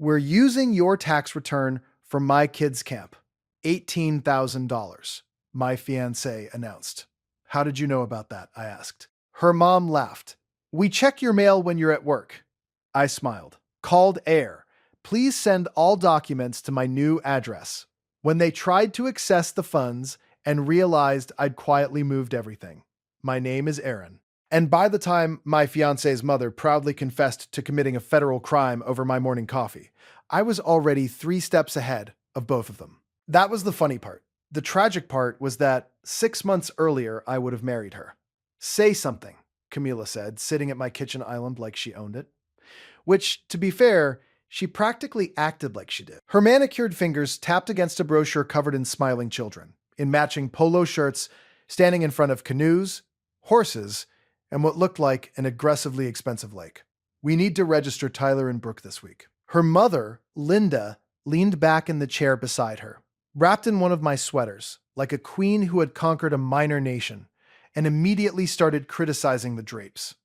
We're using your tax return for my kids' camp. $18,000, my fiancée announced. How did you know about that? I asked. Her mom laughed. We check your mail when you're at work. I smiled. Called Air. Please send all documents to my new address. When they tried to access the funds and realized I'd quietly moved everything. My name is Aaron. And by the time my fiancé's mother proudly confessed to committing a federal crime over my morning coffee, I was already 3 steps ahead of both of them. That was the funny part. The tragic part was that 6 months earlier, I would have married her. Say something, Camila said, sitting at my kitchen island like she owned it. Which, to be fair, she practically acted like she did. Her manicured fingers tapped against a brochure covered in smiling children, in matching polo shirts, standing in front of canoes, horses, and what looked like an aggressively expensive lake. We need to register Tyler and Brooke this week. Her mother, Linda, leaned back in the chair beside her, wrapped in one of my sweaters, like a queen who had conquered a minor nation, and immediately started criticizing the drapes.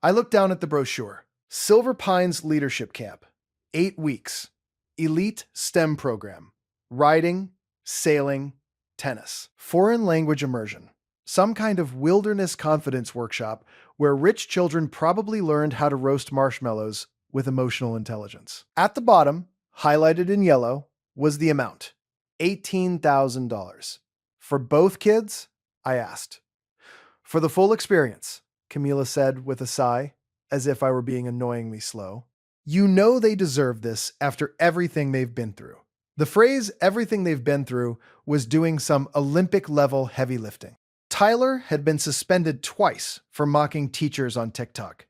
I looked down at the brochure. Silver Pines Leadership Camp. 8 weeks. Elite STEM program. Riding, sailing, tennis. Foreign language immersion. Some kind of wilderness confidence workshop where rich children probably learned how to roast marshmallows with emotional intelligence. At the bottom, highlighted in yellow, was the amount. $18,000. For both kids? I asked. For the full experience, Camila said with a sigh, as if I were being annoyingly slow. You know they deserve this after everything they've been through. The phrase everything they've been through was doing some Olympic-level heavy lifting. Tyler had been suspended twice for mocking teachers on TikTok,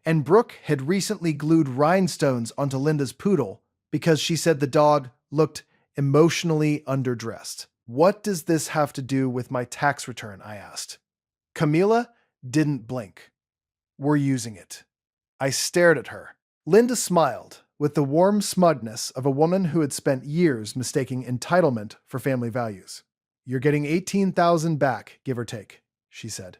and Brooke had recently glued rhinestones onto Linda's poodle because she said the dog looked emotionally underdressed. What does this have to do with my tax return? I asked. Camila didn't blink. We're using it. I stared at her. Linda smiled with the warm smugness of a woman who had spent years mistaking entitlement for family values. You're getting $18,000 back, give or take, she said.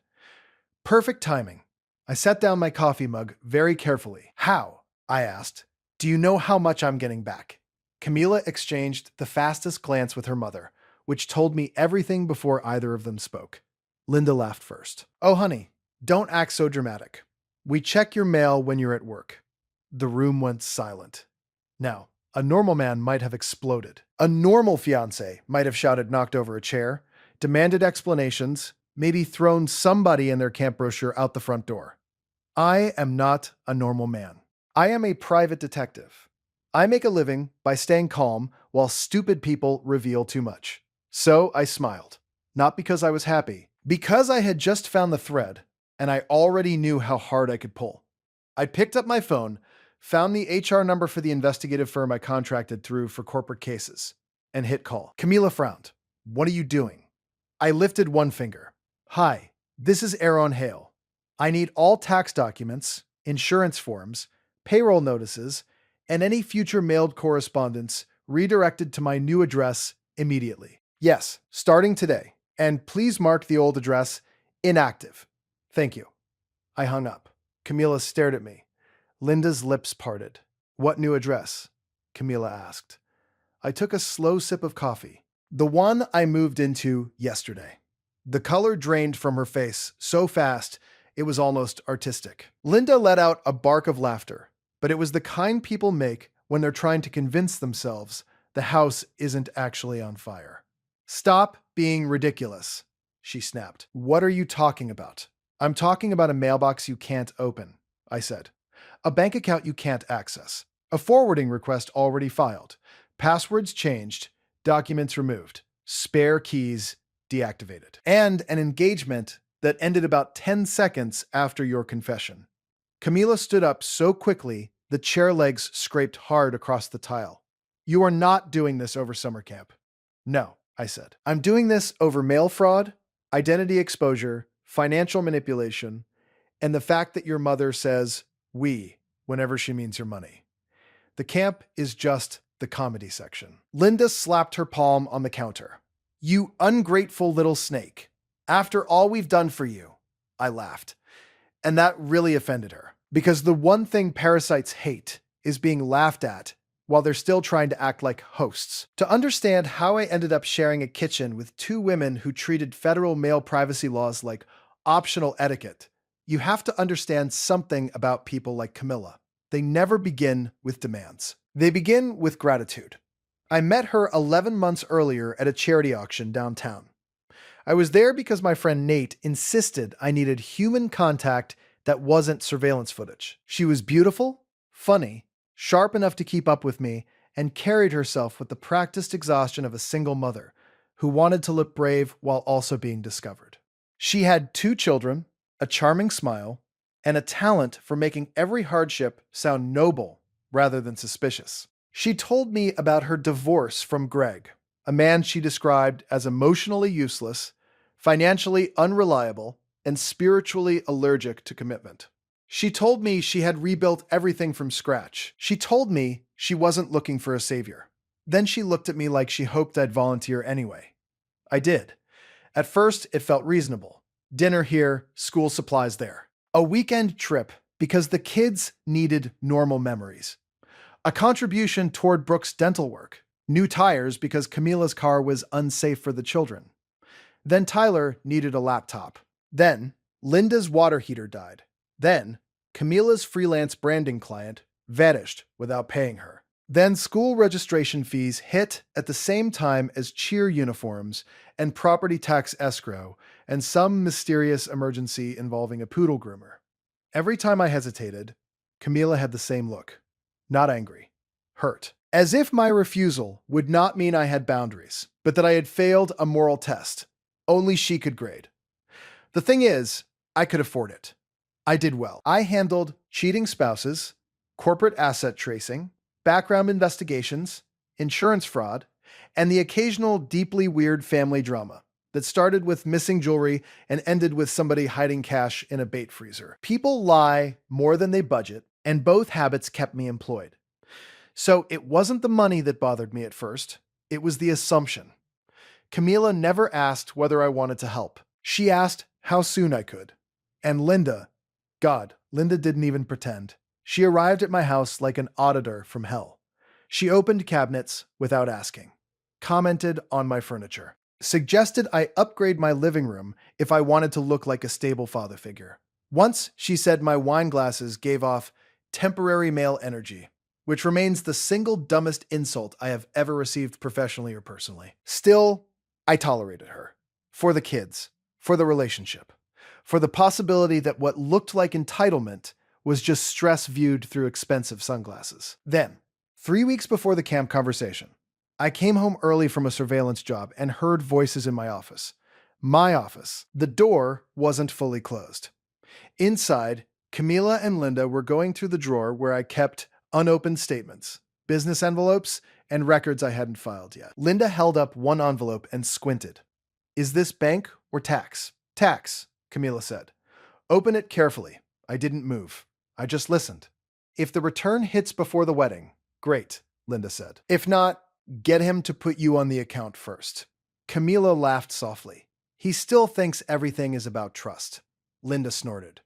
Perfect timing. I set down my coffee mug very carefully. How? I asked. Do you know how much I'm getting back? Camila exchanged the fastest glance with her mother, which told me everything before either of them spoke. Linda laughed first. Oh, honey, don't act so dramatic. We check your mail when you're at work. The room went silent. Now, a normal man might have exploded. A normal fiancé might have shouted, knocked over a chair, demanded explanations, maybe thrown somebody in their camp brochure out the front door. I am not a normal man. I am a private detective. I make a living by staying calm while stupid people reveal too much. So I smiled. Not because I was happy, because I had just found the thread, and I already knew how hard I could pull. I picked up my phone, found the HR number for the investigative firm I contracted through for corporate cases, and hit call. Camila frowned. What are you doing? I lifted one finger. Hi, this is Aaron Hale. I need all tax documents, insurance forms, payroll notices, and any future mailed correspondence redirected to my new address immediately. Yes, starting today. And please mark the old address inactive. Thank you. I hung up. Camila stared at me. Linda's lips parted. What new address? Camila asked. I took a slow sip of coffee. The one I moved into yesterday. The color drained from her face so fast it was almost artistic. Linda let out a bark of laughter, but it was the kind people make when they're trying to convince themselves the house isn't actually on fire. Stop being ridiculous, she snapped. What are you talking about? I'm talking about a mailbox you can't open, I said. A bank account you can't access. A forwarding request already filed. Passwords changed. Documents removed. Spare keys deactivated. And an engagement that ended about 10 seconds after your confession. Camila stood up so quickly the chair legs scraped hard across the tile. You are not doing this over summer camp. No, I said. I'm doing this over mail fraud, identity exposure, financial manipulation, and the fact that your mother says we whenever she means your money. The camp is just the comedy section. Linda slapped her palm on the counter. You ungrateful little snake. After all we've done for you. I laughed. And that really offended her. Because the one thing parasites hate is being laughed at while they're still trying to act like hosts. To understand how I ended up sharing a kitchen with two women who treated federal male privacy laws like optional etiquette, you have to understand something about people like Camilla. They never begin with demands. They begin with gratitude. I met her 11 months earlier at a charity auction downtown. I was there because my friend Nate insisted I needed human contact that wasn't surveillance footage. She was beautiful, funny, sharp enough to keep up with me, and carried herself with the practiced exhaustion of a single mother who wanted to look brave while also being discovered. She had 2 children, a charming smile, and a talent for making every hardship sound noble rather than suspicious. She told me about her divorce from Greg, a man she described as emotionally useless, financially unreliable, and spiritually allergic to commitment. She told me she had rebuilt everything from scratch. She told me she wasn't looking for a savior. Then she looked at me like she hoped I'd volunteer anyway. I did. At first, it felt reasonable. Dinner here, school supplies there. A weekend trip because the kids needed normal memories. A contribution toward Brooke's dental work. New tires because Camila's car was unsafe for the children. Then Tyler needed a laptop. Then Linda's water heater died. Then Camila's freelance branding client vanished without paying her. Then school registration fees hit at the same time as cheer uniforms and property tax escrow and some mysterious emergency involving a poodle groomer. Every time I hesitated, Camila had the same look. Not angry. Hurt. As if my refusal would not mean I had boundaries, but that I had failed a moral test. Only she could grade. The thing is, I could afford it. I did well. I handled cheating spouses, corporate asset tracing, background investigations, insurance fraud, and the occasional deeply weird family drama that started with missing jewelry and ended with somebody hiding cash in a bait freezer. People lie more than they budget, and both habits kept me employed. So it wasn't the money that bothered me at first, it was the assumption. Camila never asked whether I wanted to help. She asked how soon I could. And Linda didn't even pretend. She arrived at my house like an auditor from hell. She opened cabinets without asking, commented on my furniture, suggested I upgrade my living room if I wanted to look like a stable father figure. Once she said my wine glasses gave off temporary male energy, which remains the single dumbest insult I have ever received professionally or personally. Still, I tolerated her. For the kids, for the relationship, for the possibility that what looked like entitlement was just stress viewed through expensive sunglasses. Then, 3 weeks before the camp conversation, I came home early from a surveillance job and heard voices in my office. My office. The door wasn't fully closed. Inside, Camila and Linda were going through the drawer where I kept unopened statements, business envelopes, and records I hadn't filed yet. Linda held up one envelope and squinted. "Is this bank or tax?" "Tax," Camila said. "Open it carefully." I didn't move. I just listened. "If the return hits before the wedding, great," Linda said. "If not, get him to put you on the account first." Camila laughed softly. "He still thinks everything is about trust." Linda snorted.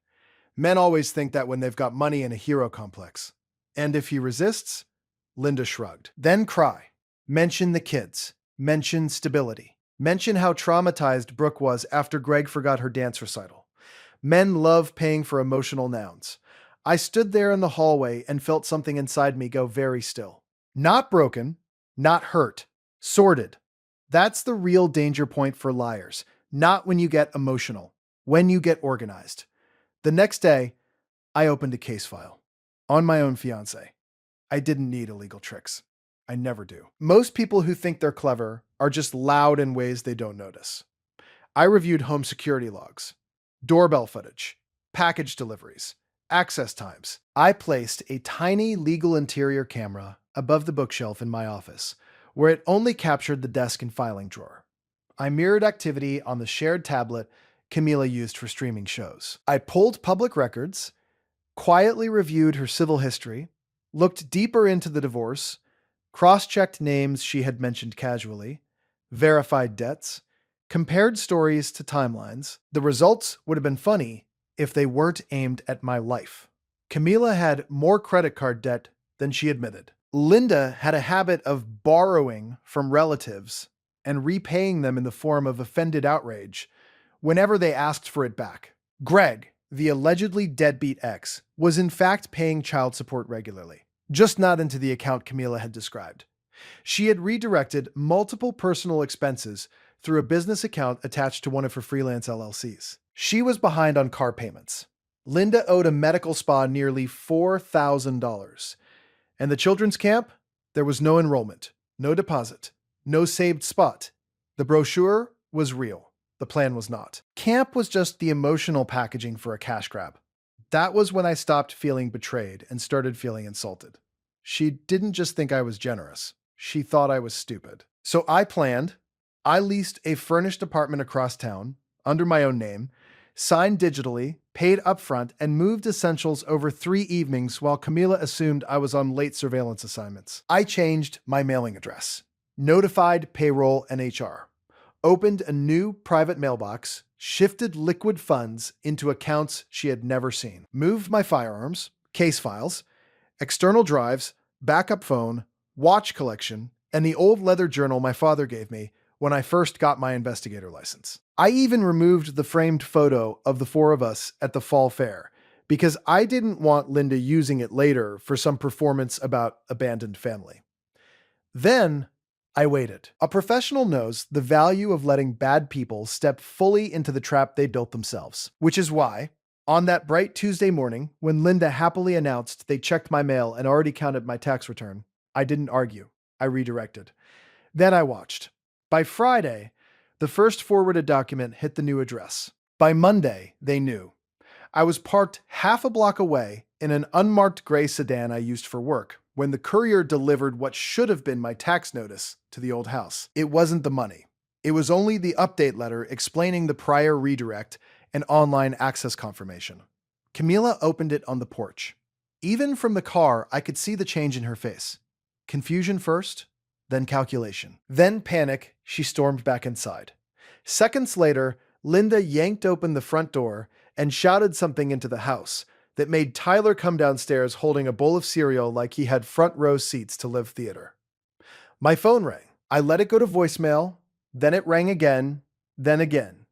"Men always think that when they've got money and a hero complex. And if he resists?" Linda shrugged. "Then cry. Mention the kids. Mention stability. Mention how traumatized Brooke was after Greg forgot her dance recital. Men love paying for emotional nouns." I stood there in the hallway and felt something inside me go very still. Not broken, not hurt, sorted. That's the real danger point for liars. Not when you get emotional, when you get organized. The next day, I opened a case file. On my own fiancé. I didn't need illegal tricks. I never do. Most people who think they're clever are just loud in ways they don't notice. I reviewed home security logs, doorbell footage, package deliveries, access times. I placed a tiny legal interior camera above the bookshelf in my office, where it only captured the desk and filing drawer. I mirrored activity on the shared tablet Camila used for streaming shows. I pulled public records, quietly reviewed her civil history, looked deeper into the divorce, cross-checked names she had mentioned casually, verified debts, compared stories to timelines. The results would have been funny if they weren't aimed at my life. Camila had more credit card debt than she admitted. Linda had a habit of borrowing from relatives and repaying them in the form of offended outrage whenever they asked for it back. Greg, the allegedly deadbeat ex, was in fact paying child support regularly, just not into the account Camila had described. She had redirected multiple personal expenses through a business account attached to one of her freelance LLCs. She was behind on car payments. Linda owed a medical spa nearly $4,000. And the children's camp? There was no enrollment, no deposit, no saved spot. The brochure was real. The plan was not. Camp was just the emotional packaging for a cash grab. That was when I stopped feeling betrayed and started feeling insulted. She didn't just think I was generous. She thought I was stupid. So I planned. I leased a furnished apartment across town under my own name, signed digitally, paid upfront, and moved essentials over 3 evenings while Camila assumed I was on late surveillance assignments. I changed my mailing address, notified payroll and HR, opened a new private mailbox, shifted liquid funds into accounts she had never seen, moved my firearms, case files, external drives, backup phone, watch collection, and the old leather journal my father gave me when I first got my investigator license. I even removed the framed photo of the 4 of us at the fall fair because I didn't want Linda using it later for some performance about abandoned family. Then I waited. A professional knows the value of letting bad people step fully into the trap they built themselves, which is why, on that bright Tuesday morning, when Linda happily announced they checked my mail and already counted my tax return, I didn't argue. I redirected. Then I watched. By Friday, the first forwarded document hit the new address. By Monday, they knew. I was parked half a block away in an unmarked gray sedan I used for work when the courier delivered what should have been my tax notice to the old house. It wasn't the money. It was only the update letter explaining the prior redirect and online access confirmation. Camila opened it on the porch. Even from the car, I could see the change in her face. Confusion first, then calculation. Then panic, she stormed back inside. Seconds later, Linda yanked open the front door and shouted something into the house that made Tyler come downstairs holding a bowl of cereal like he had front row seats to Live Theater. My phone rang. I let it go to voicemail, then it rang again, then again.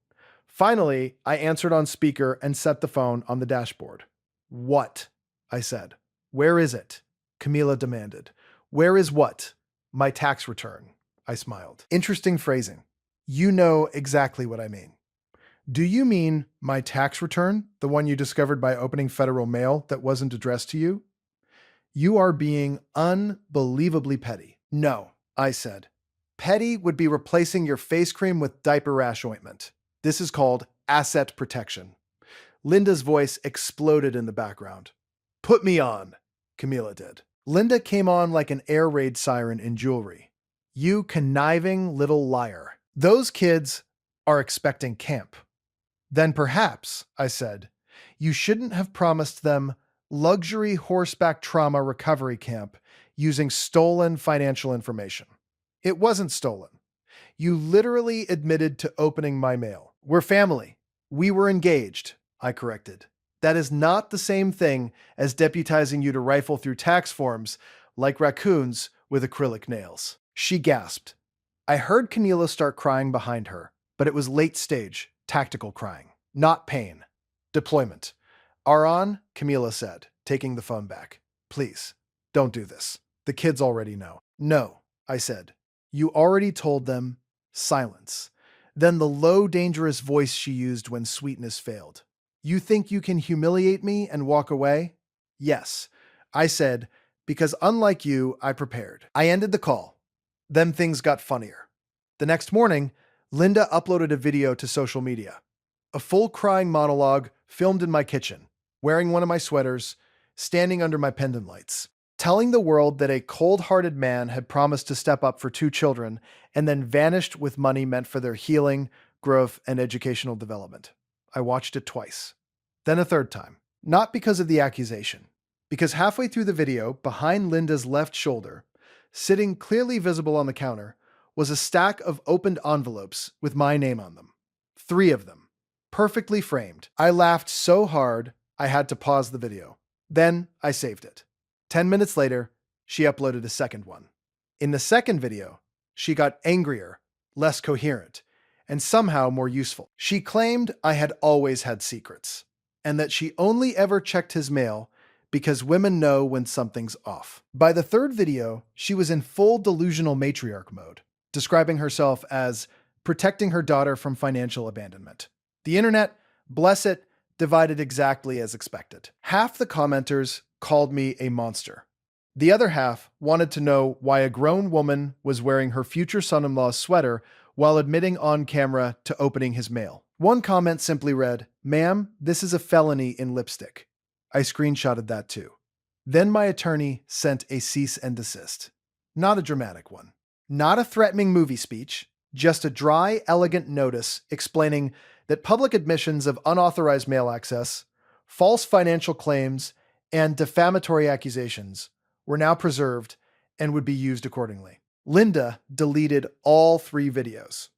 Finally, I answered on speaker and set the phone on the dashboard. "What?" I said. "Where is it?" Camila demanded. "Where is what?" "My tax return," I smiled. Interesting phrasing. You know exactly what I mean. Do you mean my tax return, the one you discovered by opening federal mail that wasn't addressed to you? You are being unbelievably petty. No, I said. Petty would be replacing your face cream with diaper rash ointment. This is called asset protection. Linda's voice exploded in the background. "Put me on," Camila did. Linda came on like an air raid siren in jewelry. "You conniving little liar. Those kids are expecting camp." "Then perhaps," I said, "you shouldn't have promised them luxury horseback trauma recovery camp using stolen financial information. It wasn't stolen. You literally admitted to opening my mail. We're family. We were engaged," I corrected. "That is not the same thing as deputizing you to rifle through tax forms like raccoons with acrylic nails." She gasped. I heard Camila start crying behind her, but it was late stage, tactical crying, not pain. Deployment. "Aron," Camila said, taking the phone back. "Please, don't do this. The kids already know." "No," I said. "You already told them." Silence. Then the low, dangerous voice she used when sweetness failed. "You think you can humiliate me and walk away?" "Yes," I said, because unlike you, I prepared. I ended the call. Then things got funnier. The next morning, Linda uploaded a video to social media. A full crying monologue filmed in my kitchen, wearing one of my sweaters, standing under my pendant lights, telling the world that a cold-hearted man had promised to step up for 2 children and then vanished with money meant for their healing, growth, and educational development. I watched it twice. Then a third time. Not because of the accusation. Because halfway through the video, behind Linda's left shoulder, sitting clearly visible on the counter, was a stack of opened envelopes with my name on them. 3 of them. Perfectly framed. I laughed so hard, I had to pause the video. Then I saved it. 10 minutes later, She uploaded a second one. In the second video, she got angrier, less coherent, and somehow more useful. She claimed I had always had secrets, and that she only ever checked his mail because women know when something's off. By the third video, she was in full delusional matriarch mode, describing herself as protecting her daughter from financial abandonment. The internet, bless it, divided exactly as expected. Half the commenters called me a monster. The other half wanted to know why a grown woman was wearing her future son-in-law's sweater while admitting on camera to opening his mail. One comment simply read, "Ma'am, this is a felony in lipstick." I screenshotted that too. Then my attorney sent a cease and desist. Not a dramatic one. Not a threatening movie speech, just a dry, elegant notice explaining that public admissions of unauthorized mail access, false financial claims, and defamatory accusations were now preserved and would be used accordingly. Linda deleted all 3 videos.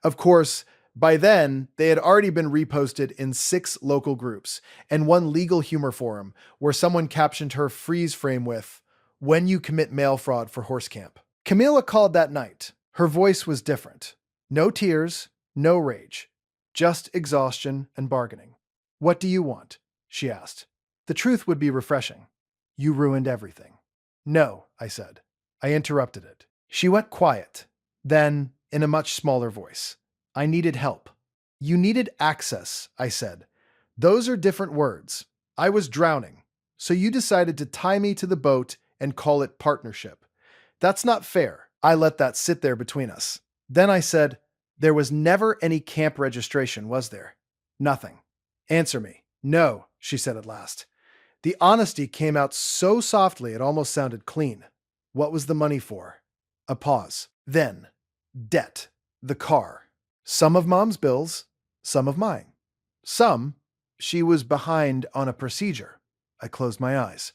Of course, by then, they had already been reposted in 6 local groups and one legal humor forum where someone captioned her freeze frame with, "When you commit mail fraud for horse camp." Camila called that night. Her voice was different. No tears, no rage, just exhaustion and bargaining. "What do you want?" she asked. The truth would be refreshing. "You ruined everything." "No," I said. I interrupted it. She went quiet. Then, in a much smaller voice, "I needed help." "You needed access," I said. "Those are different words. I was drowning, so you decided to tie me to the boat and call it partnership. That's not fair." I let that sit there between us. Then I said, "There was never any camp registration, was there?" "Nothing." "Answer me." "No," she said at last. The honesty came out so softly it almost sounded clean. "What was the money for?" A pause. Then, debt. The car. Some of Mom's bills, some of mine. Some, she was behind on a procedure. I closed my eyes.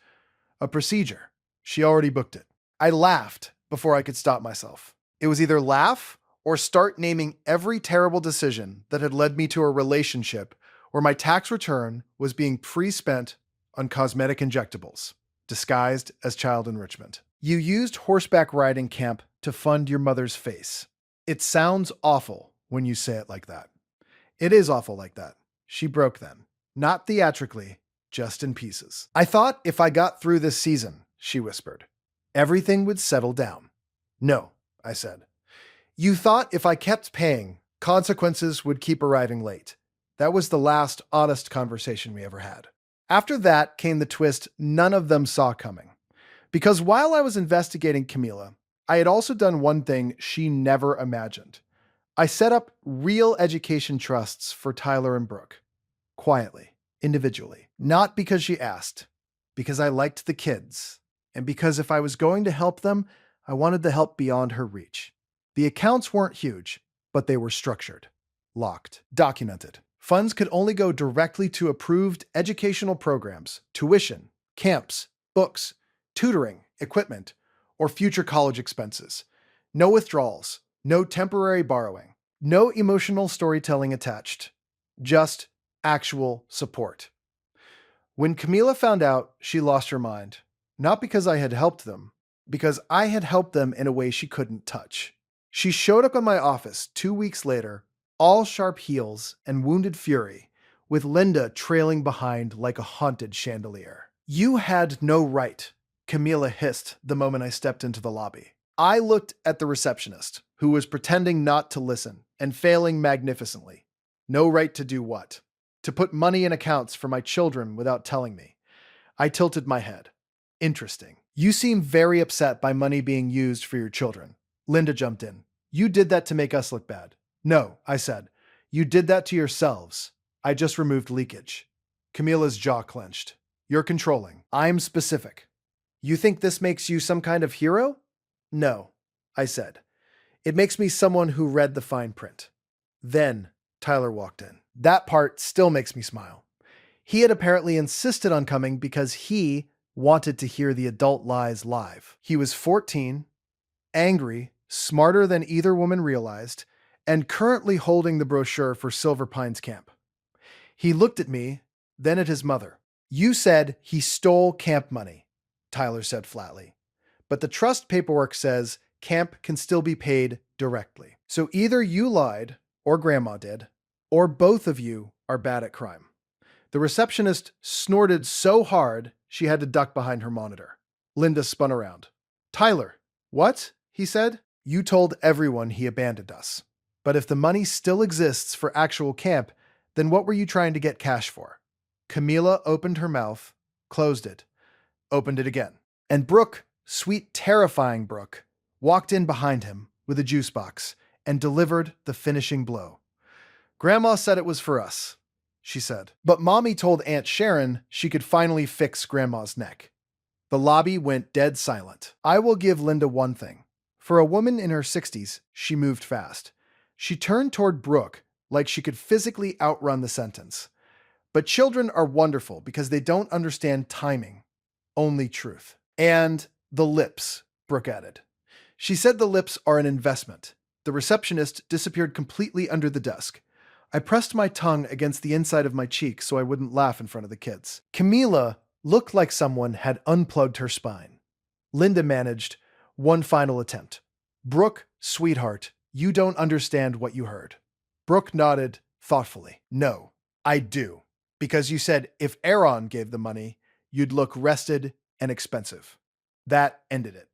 A procedure. She already booked it. I laughed before I could stop myself. It was either laugh or start naming every terrible decision that had led me to a relationship where my tax return was being pre-spent on cosmetic injectables, disguised as child enrichment. "You used horseback riding camp to fund your mother's face." It sounds awful when you say it like that. It is awful like that. She broke then. Not theatrically, just in pieces. "I thought if I got through this season," she whispered, "everything would settle down." "No," I said. "You thought if I kept paying, consequences would keep arriving late." That was the last honest conversation we ever had. After that came the twist none of them saw coming. Because while I was investigating Camila, I had also done one thing she never imagined. I set up real education trusts for Tyler and Brooke. Quietly, individually. Not because she asked, because I liked the kids, and because if I was going to help them, I wanted the help beyond her reach. The accounts weren't huge, but they were structured, locked, documented. Funds could only go directly to approved educational programs, tuition, camps, books, tutoring, equipment, or future college expenses. No withdrawals, no temporary borrowing, no emotional storytelling attached, just actual support. When Camila found out, she lost her mind. Not because I had helped them, because I had helped them in a way she couldn't touch. She showed up in my office 2 weeks later, all sharp heels and wounded fury, with Linda trailing behind like a haunted chandelier. "You had no right," Camila hissed the moment I stepped into the lobby. I looked at the receptionist, who was pretending not to listen and failing magnificently. No right to do what? To put money in accounts for my children without telling me. I tilted my head. "Interesting. You seem very upset by money being used for your children." Linda jumped in. "You did that to make us look bad." "No," I said. "You did that to yourselves. I just removed leakage." Camila's jaw clenched. "You're controlling. I'm specific. You think this makes you some kind of hero?" "No," I said. "It makes me someone who read the fine print." Then Tyler walked in. That part still makes me smile. He had apparently insisted on coming because he wanted to hear the adult lies live. He was 14, angry, smarter than either woman realized, and currently holding the brochure for Silver Pines Camp. He looked at me, then at his mother. "You said he stole camp money," Tyler said flatly. but the trust paperwork says camp can still be paid directly. So either you lied, or Grandma did, or both of you are bad at crime. The receptionist snorted so hard she had to duck behind her monitor. Linda spun around. Tyler, what? He said. You told everyone he abandoned us. But if the money still exists for actual camp, then what were you trying to get cash for? Camila opened her mouth, closed it, opened it again. And Brooke, sweet, terrifying Brooke, walked in behind him with a juice box and delivered the finishing blow. Grandma said it was for us, she said. But Mommy told Aunt Sharon she could finally fix Grandma's neck. The lobby went dead silent. I will give Linda one thing. For a woman in her 60s, she moved fast. She turned toward Brooke like she could physically outrun the sentence. But children are wonderful because they don't understand timing, only truth. And the lips, Brooke added. She said the lips are an investment. The receptionist disappeared completely under the desk. I pressed my tongue against the inside of my cheek so I wouldn't laugh in front of the kids. Camila looked like someone had unplugged her spine. Linda managed one final attempt. Brooke, sweetheart, you don't understand what you heard. Brooke nodded thoughtfully. No, I do. Because you said if Aaron gave the money, you'd look rested and expensive. That ended it.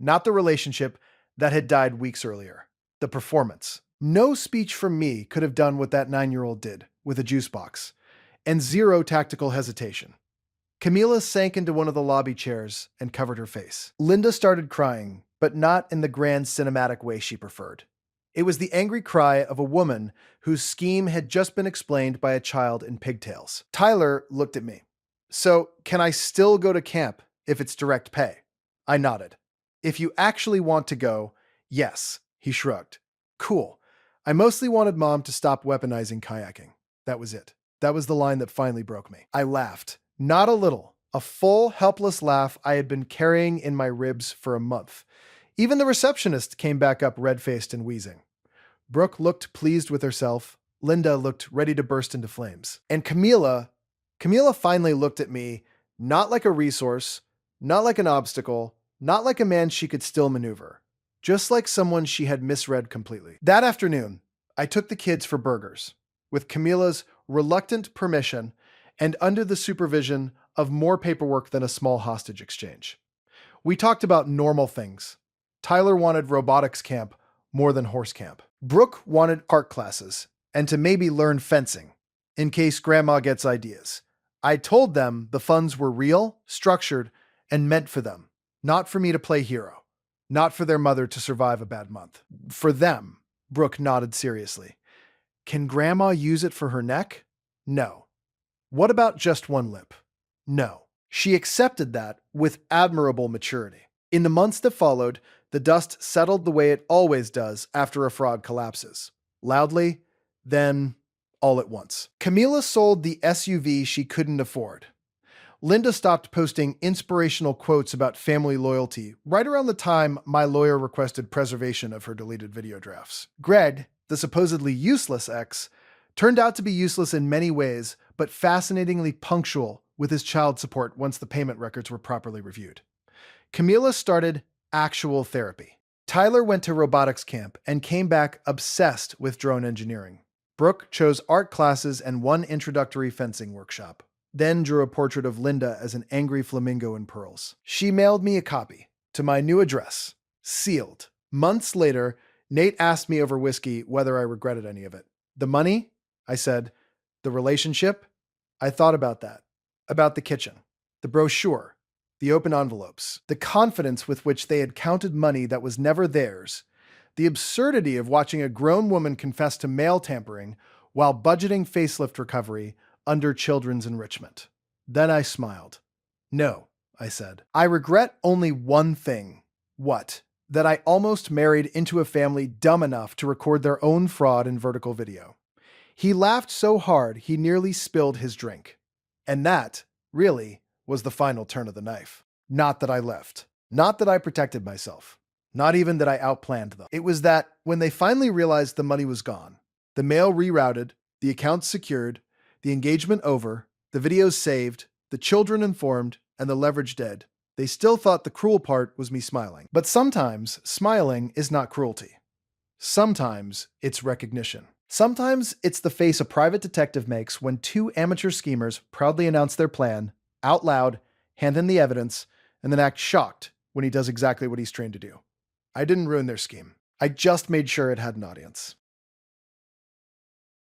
Not the relationship that had died weeks earlier. The performance. No speech from me could have done what that 9-year-old did with a juice box. And zero tactical hesitation. Camila sank into one of the lobby chairs and covered her face. Linda started crying, but not in the grand cinematic way she preferred. It was the angry cry of a woman whose scheme had just been explained by a child in pigtails. Tyler looked at me. So, can I still go to camp if it's direct pay? I nodded. If you actually want to go, yes, he shrugged. Cool. I mostly wanted Mom to stop weaponizing kayaking. That was it. That was the line that finally broke me. I laughed. Not a little. A full, helpless laugh I had been carrying in my ribs for a month. Even the receptionist came back up red-faced and wheezing. Brooke looked pleased with herself. Linda looked ready to burst into flames. And Camila finally looked at me, not like a resource, not like an obstacle, not like a man she could still maneuver, just like someone she had misread completely. That afternoon, I took the kids for burgers, with Camila's reluctant permission and under the supervision of more paperwork than a small hostage exchange. We talked about normal things. Tyler wanted robotics camp more than horse camp. Brooke wanted art classes and to maybe learn fencing, in case Grandma gets ideas. I told them the funds were real, structured, and meant for them, not for me to play hero, not for their mother to survive a bad month. For them, Brooke nodded seriously. Can Grandma use it for her neck? No. What about just one lip? No. She accepted that with admirable maturity. In the months that followed, the dust settled the way it always does after a fraud collapses. Loudly, then all at once. Camila sold the SUV she couldn't afford. Linda stopped posting inspirational quotes about family loyalty right around the time my lawyer requested preservation of her deleted video drafts. Greg, the supposedly useless ex, turned out to be useless in many ways, but fascinatingly punctual with his child support once the payment records were properly reviewed. Camila started actual therapy. Tyler went to robotics camp and came back obsessed with drone engineering. Brooke chose art classes and one introductory fencing workshop, then drew a portrait of Linda as an angry flamingo in pearls. She mailed me a copy to my new address, sealed. Months later, Nate asked me over whiskey whether I regretted any of it. The money? I said. The relationship? I thought about that. About the kitchen. The brochure. The open envelopes. The confidence with which they had counted money that was never theirs. The absurdity of watching a grown woman confess to mail tampering while budgeting facelift recovery under children's enrichment. Then I smiled. No, I said. I regret only one thing. What? That I almost married into a family dumb enough to record their own fraud in vertical video. He laughed so hard he nearly spilled his drink. And that, really, was the final turn of the knife. Not that I left. Not that I protected myself. Not even that I outplanned them. It was that, when they finally realized the money was gone, the mail rerouted, the accounts secured, the engagement over, the videos saved, the children informed, and the leverage dead, They still thought the cruel part was me smiling. But sometimes, smiling is not cruelty. Sometimes, it's recognition. Sometimes, it's the face a private detective makes when two amateur schemers proudly announce their plan, out loud, hand in the evidence, and then act shocked when he does exactly what he's trained to do. I didn't ruin their scheme. I just made sure it had an audience.